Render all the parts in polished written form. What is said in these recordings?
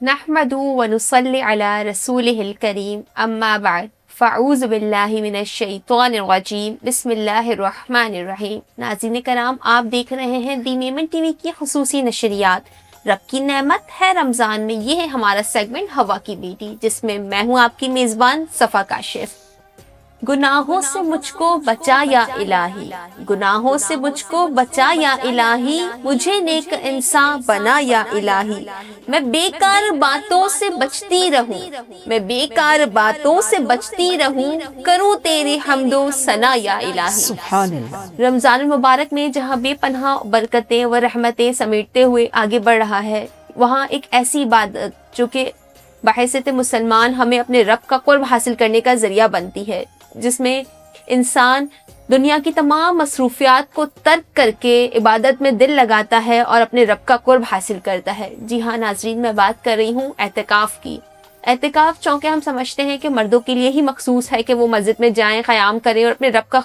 نحمدہ ونصلی علی رسولہ الکریم اما بعد فاعوذ باللہ من الشیطان الرجیم بسم اللہ الرحمن الرحیم۔ ناظرین کرام، آپ دیکھ رہے ہیں دی میمن ٹی وی کی خصوصی نشریات رب کی نعمت ہے رمضان میں۔ یہ ہے ہمارا سیگمنٹ ہوا کی بیٹی، جس میں میں ہوں آپ کی میزبان صفا کاشف۔ گناہوں سے مجھ کو بچا یا الہی، گناہوں سے مجھ کو بچا یا الہی، مجھے نیک انسان بنا یا الہی، میں بیکار باتوں سے بچتی رہوں، میں بیکار باتوں سے بچتی رہوں، کروں تیری حمد و ثنا یا الہی۔ سبحان اللہ۔ رمضان المبارک میں جہاں بے پناہ برکتیں و رحمتیں سمیٹتے ہوئے آگے بڑھ رہا ہے، وہاں ایک ایسی عبادت جو کہ بحیثیت مسلمان ہمیں اپنے رب کا قرب حاصل کرنے کا ذریعہ بنتی ہے، جس میں انسان دنیا کی تمام مصروفیات کو ترک کر کے عبادت میں دل لگاتا ہے اور اپنے رب کا قرب حاصل کرتا ہے۔ جی ہاں ناظرین، میں بات کر رہی ہوں اعتکاف کی۔ اعتکاف چونکہ ہم سمجھتے ہیں کہ مردوں کے لیے ہی مخصوص ہے کہ وہ مسجد میں جائیں، قیام کریں اور اپنے رب کا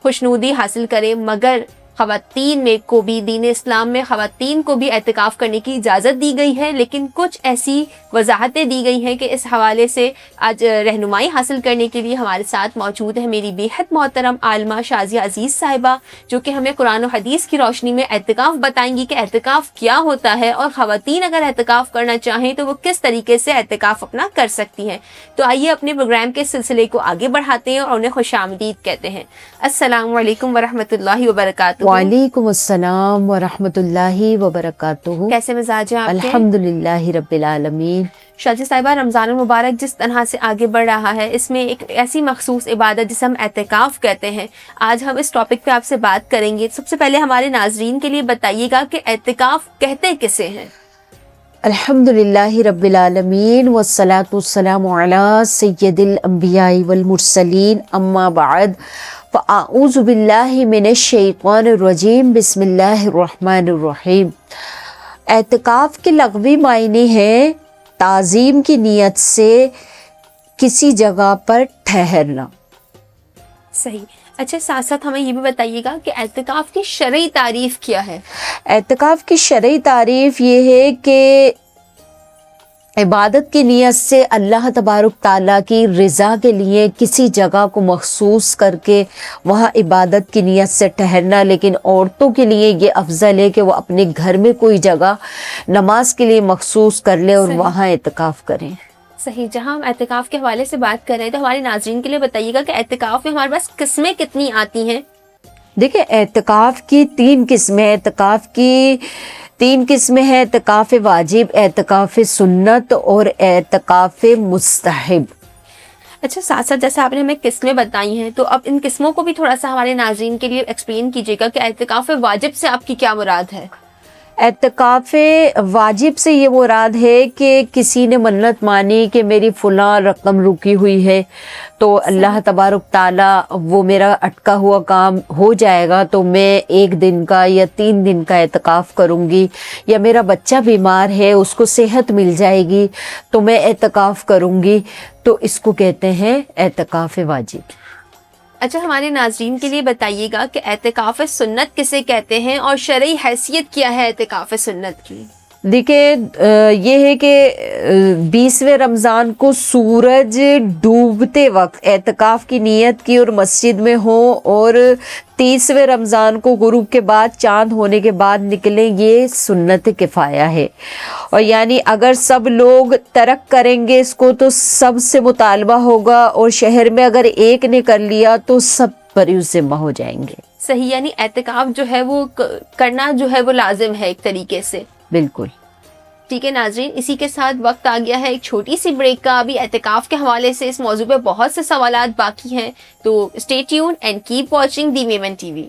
خوشنودی حاصل کریں، مگر خواتین میں کو بھی دین اسلام میں خواتین کو بھی اعتکاف کرنے کی اجازت دی گئی ہے، لیکن کچھ ایسی وضاحتیں دی گئی ہیں کہ اس حوالے سے آج رہنمائی حاصل کرنے کے لیے ہمارے ساتھ موجود ہے میری بے حد محترم عالمہ شازیہ عزیز صاحبہ، جو کہ ہمیں قرآن و حدیث کی روشنی میں اعتکاف بتائیں گی کہ اعتکاف کیا ہوتا ہے، اور خواتین اگر اعتکاف کرنا چاہیں تو وہ کس طریقے سے اعتکاف اپنا کر سکتی ہیں۔ تو آئیے اپنے پروگرام کے سلسلے کو آگے بڑھاتے ہیں اور انہیں خوش آمدید کہتے ہیں۔ السلام علیکم ورحمۃ اللہ وبرکاتہ۔ وعلیکم السلام ورحمۃ اللہ وبرکاتہ۔ کیسے مزاج ہیں آپ کے؟ الحمدللہ رب العالمین۔ شازیہ صاحبہ، رمضان المبارک جس طرح سے آگے بڑھ رہا ہے، اس میں ایک ایسی مخصوص عبادت جسے ہم اعتکاف کہتے ہیں، آج ہم اس ٹاپک پہ آپ سے بات کریں گے۔ سب سے پہلے ہمارے ناظرین کے لیے بتائیے گا کہ اعتکاف کہتے کسے ہیں؟ الحمدللہ رب العالمین والصلاة والسلام علی سید الانبیاء والمرسلین، اما بعد فاعوذ باللہ من الشیطان الرجیم، بسم اللہ الرحمن الرحیم۔ اعتکاف کے لغوی معنی ہیں تعظیم کی نیت سے کسی جگہ پر ٹھہرنا۔ صحیح۔ اچھا، ساتھ ساتھ ہمیں یہ بھی بتائیے گا کہ اعتکاف کی شرعی تعریف کیا ہے؟ اعتکاف کی شرعی تعریف یہ ہے کہ عبادت کی نیت سے اللہ تبارک تعالیٰ کی رضا کے لیے کسی جگہ کو مخصوص کر کے وہاں عبادت کی نیت سے ٹھہرنا، لیکن عورتوں کے لیے یہ افضل ہے کہ وہ اپنے گھر میں کوئی جگہ نماز کے لیے مخصوص کر لے اور وہاں اعتکاف کریں۔ صحیح۔ جہاں ہم اعتکاف کے حوالے سے بات کر رہے ہیں تو ہمارے ناظرین کے لیے بتائیے گا کہ اعتکاف میں ہمارے پاس قسمیں کتنی آتی ہیں؟ دیکھیں، اعتکاف کی 3 قسمیں، اعتکاف کی 3 قسمیں ہیں: اعتکاف واجب، اعتکاف سنت اور اعتکاف مستحب۔ اچھا، ساتھ ساتھ جیسے آپ نے ہمیں قسمیں بتائی ہیں، تو اب ان قسموں کو بھی تھوڑا سا ہمارے ناظرین کے لیے ایکسپلین کیجیے گا کہ اعتکاف واجب سے آپ کی کیا مراد ہے؟ اعتکاف واجب سے یہ مراد ہے کہ کسی نے منت مانی کہ میری فلاں رقم رکی ہوئی ہے، تو اللہ تبارک تعالیٰ وہ میرا اٹکا ہوا کام ہو جائے گا تو میں 1 دن کا یا 3 دن کا اعتکاف کروں گی، یا میرا بچہ بیمار ہے اس کو صحت مل جائے گی تو میں اعتکاف کروں گی، تو اس کو کہتے ہیں اعتکاف واجب۔ اچھا، ہمارے ناظرین کے لیے بتائیے گا کہ اعتکاف سنت کسے کہتے ہیں اور شرعی حیثیت کیا ہے اعتکاف سنت کی؟ دیکھیں، یہ ہے کہ 20ویں رمضان کو سورج ڈوبتے وقت اعتکاف کی نیت کی اور مسجد میں ہو، اور 30ویں رمضان کو غروب کے بعد چاند ہونے کے بعد نکلیں، یہ سنت کفایہ ہے۔ اور یعنی اگر سب لوگ ترک کریں گے اس کو تو سب سے مطالبہ ہوگا، اور شہر میں اگر ایک نے کر لیا تو سب پر اس ذمہ ہو جائیں گے۔ صحیح، یعنی اعتکاف جو ہے وہ کرنا جو ہے وہ لازم ہے ایک طریقے سے۔ بالکل ٹھیک ہے ناظرین، اسی کے ساتھ وقت آ گیا ہے ایک چھوٹی سی بریک کا۔ ابھی اعتکاف کے حوالے سے اس موضوع پہ بہت سے سوالات باقی ہیں، تو stay tune and keep watching the Memon T V.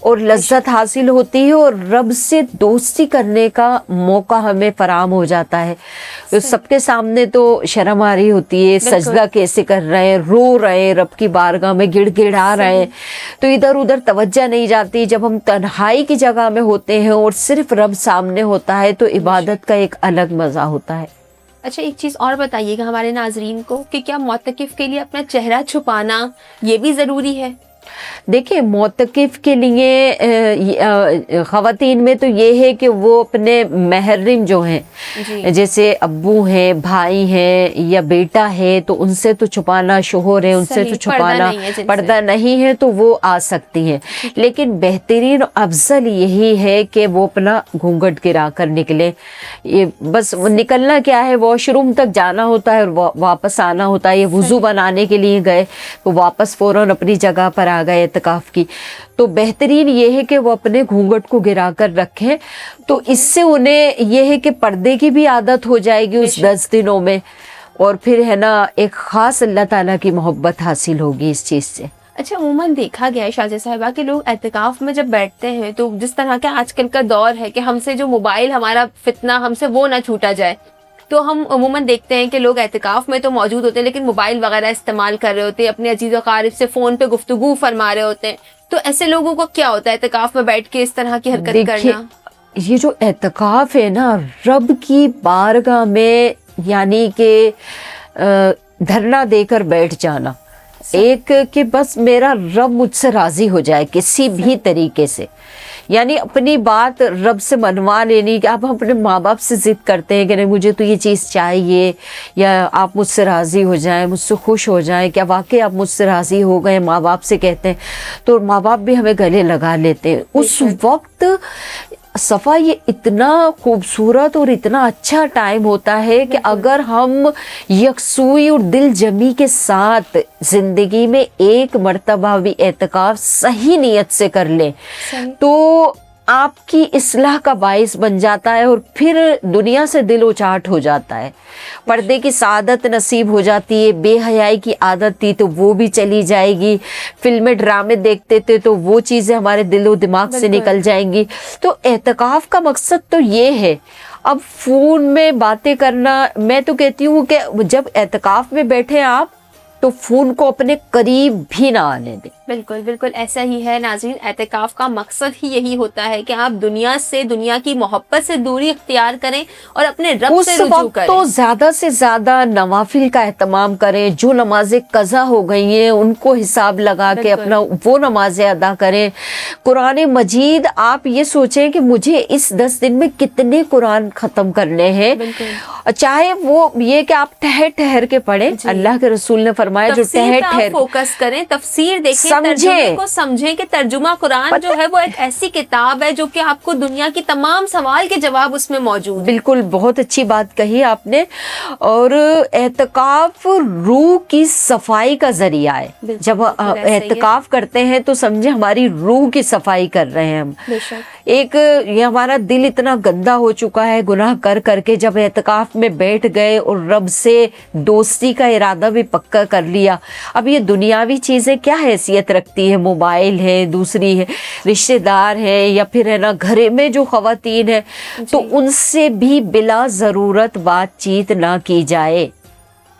اور لذت حاصل ہوتی ہے اور رب سے دوستی کرنے کا موقع ہمیں فراہم ہو جاتا ہے. تو سب کے سامنے تو شرم آ رہی ہوتی ہے, سجدہ کیسے کر رہے ہیں, رو رہے ہیں رب کی بارگاہ میں, گڑ گڑا رہے ہیں, تو ادھر ادھر توجہ نہیں جاتی. جب ہم تنہائی کی جگہ میں ہوتے ہیں اور صرف رب سامنے ہوتا ہے تو عبادت کا ایک الگ مزہ ہوتا ہے. اچھا ایک چیز اور بتائیے گا ہمارے ناظرین کو کہ کیا معتکف کے لیے اپنا چہرہ چھپانا یہ بھی ضروری ہے؟ دیکھیں معتکف کے لیے خواتین میں تو یہ ہے کہ وہ اپنے محرم جو ہیں جیسے ابو ہیں, بھائی ہیں یا بیٹا ہے تو ان سے تو چھپانا, شوہر ہے ان سے تو چھپانا, پردہ نہیں ہے تو وہ آ سکتی ہیں. لیکن بہترین افضل یہی ہے کہ وہ اپنا گھونگھٹ گرا کر نکلے. یہ بس نکلنا کیا ہے, واش روم تک جانا ہوتا ہے اور واپس آنا ہوتا ہے. یہ وضو بنانے کے لیے گئے تو واپس فوراً اپنی جگہ پر آ گئے اعتکاف کی, تو بہترین یہ ہے کہ وہ اپنے گھونگھٹ کو گرا کر رکھیں. تو اس سے انہیں یہ ہے کہ پردے کی بھی عادت ہو جائے گی اس 10 دنوں میں, اور پھر ہے نا ایک خاص اللہ تعالیٰ کی محبت حاصل ہوگی اس چیز سے. اچھا عموماً دیکھا گیا ہے شازیہ صاحبہ کہ لوگ اعتکاف میں جب بیٹھتے ہیں تو جس طرح کا آج کل کا دور ہے کہ ہم سے جو موبائل ہمارا فتنہ ہم سے وہ نہ چھوٹا جائے, تو ہم عموماً دیکھتے ہیں کہ لوگ اعتکاف میں تو موجود ہوتے ہیں لیکن موبائل وغیرہ استعمال کر رہے ہوتے ہیں, اپنے عزیز و اقارب سے فون پہ گفتگو فرما رہے ہوتے ہیں. تو ایسے لوگوں کو کیا ہوتا ہے اعتکاف میں بیٹھ کے اس طرح کی حرکت کرنا؟ یہ جو اعتکاف ہے نا رب کی بارگاہ میں یعنی کہ دھرنا دے کر بیٹھ جانا, ایک کہ بس میرا رب مجھ سے راضی ہو جائے کسی بھی طریقے سے, یعنی اپنی بات رب سے منوا لینی. کہ آپ اپنے ماں باپ سے ضد کرتے ہیں کہ نہیں مجھے تو یہ چیز چاہیے, یا آپ مجھ سے راضی ہو جائیں, مجھ سے خوش ہو جائیں, کیا واقعی آپ مجھ سے راضی ہو گئے, ماں باپ سے کہتے ہیں تو ماں باپ بھی ہمیں گلے لگا لیتے ہیں. اس وقت صفا یہ اتنا خوبصورت اور اتنا اچھا ٹائم ہوتا ہے کہ اگر ہم یکسوئی اور دل جمی کے ساتھ زندگی میں ایک مرتبہ بھی اعتکاف صحیح نیت سے کر لیں تو آپ کی اصلاح کا باعث بن جاتا ہے, اور پھر دنیا سے دل اچاٹ ہو جاتا ہے. پردے کی سعادت نصیب ہو جاتی ہے, بے حیائی کی عادت تھی تو وہ بھی چلی جائے گی, فلمیں ڈرامے دیکھتے تھے تو وہ چیزیں ہمارے دل و دماغ سے نکل جائیں گی. تو اعتکاف کا مقصد تو یہ ہے. اب فون میں باتیں کرنا, میں تو کہتی ہوں کہ جب اعتکاف میں بیٹھے آپ تو فون کو اپنے قریب بھی نہ آنے دیں. بالکل بالکل ایسا ہی ہے ناظرین, اعتکاف کا مقصد ہی یہی ہوتا ہے کہ آپ دنیا سے, دنیا کی محبت سے دوری اختیار کریں اور اپنے رب سے رجوع کریں. تو زیادہ سے زیادہ نوافل کا اہتمام کریں, جو نمازیں قضا ہو گئی ہیں ان کو حساب لگا کے اپنا وہ نمازیں ادا کریں. قرآن مجید آپ یہ سوچیں کہ مجھے اس 10 دن میں کتنے قرآن ختم کرنے ہیں, چاہے وہ یہ کہ آپ ٹھہر ٹھہر کے پڑھیں. اللہ کے رسول نے فرمایا جو ٹھہر ٹھہر فوکس کریں, تفسیر دیکھیں, ترجمے کو سمجھیں کہ ترجمہ قرآن جو ہے وہ ایک ایسی کتاب ہے جو کہ آپ کو دنیا کی تمام سوال کے جواب اس میں موجود. بالکل بہت اچھی بات کہی آپ نے. اور اعتکاف روح کی صفائی کا ذریعہ ہے. جب اعتکاف کرتے ہیں تو سمجھے ہماری روح کی صفائی کر رہے ہیں ہم. ایک یہ ہمارا دل اتنا گندا ہو چکا ہے گناہ کر کر کے, جب اعتکاف میں بیٹھ گئے اور رب سے دوستی کا ارادہ بھی پکا کر لیا, اب یہ دنیاوی چیزیں کیا حیثیت رکھتی ہے, موبائل ہے, دوسری ہے رشتہ دار ہے, یا پھر ہے نا گھر میں جو خواتین ہیں تو ان سے بھی بلا ضرورت بات چیت نہ کی جائے.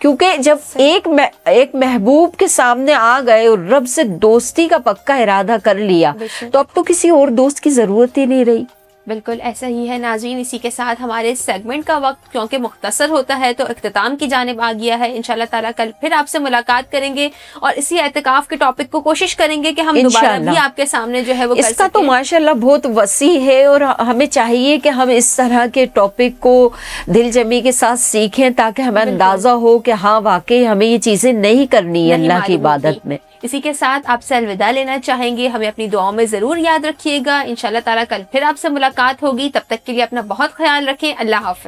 کیونکہ جب ایک محبوب کے سامنے آ گئے اور رب سے دوستی کا پکا ارادہ کر لیا تو اب تو کسی اور دوست کی ضرورت ہی نہیں رہی. بالکل ایسا ہی ہے ناظرین. اسی کے ساتھ ہمارے سیگمنٹ کا وقت کیونکہ مختصر ہوتا ہے تو اختتام کی جانب آ گیا ہے. انشاءاللہ تعالیٰ کل پھر آپ سے ملاقات کریں گے اور اسی اعتکاف کے ٹاپک کو کوشش کریں گے کہ ہم دوبارہ بھی آپ کے سامنے جو ہے وہ اس کا تو ماشاءاللہ بہت وسیع ہے, اور ہمیں چاہیے کہ ہم اس طرح کے ٹاپک کو دل جمی کے ساتھ سیکھیں تاکہ ہمیں اندازہ ہو کہ ہاں واقعی ہمیں یہ چیزیں نہیں کرنی ہے اللہ کی عبادت میں. اسی کے ساتھ آپ سے الوداع لینا چاہیں گے. ہمیں اپنی دعاؤں میں ضرور یاد رکھیے گا. انشاءاللہ تعالیٰ کل پھر آپ سے ملاقات ہوگی. تب تک کے لیے اپنا بہت خیال رکھیں. اللہ حافظ.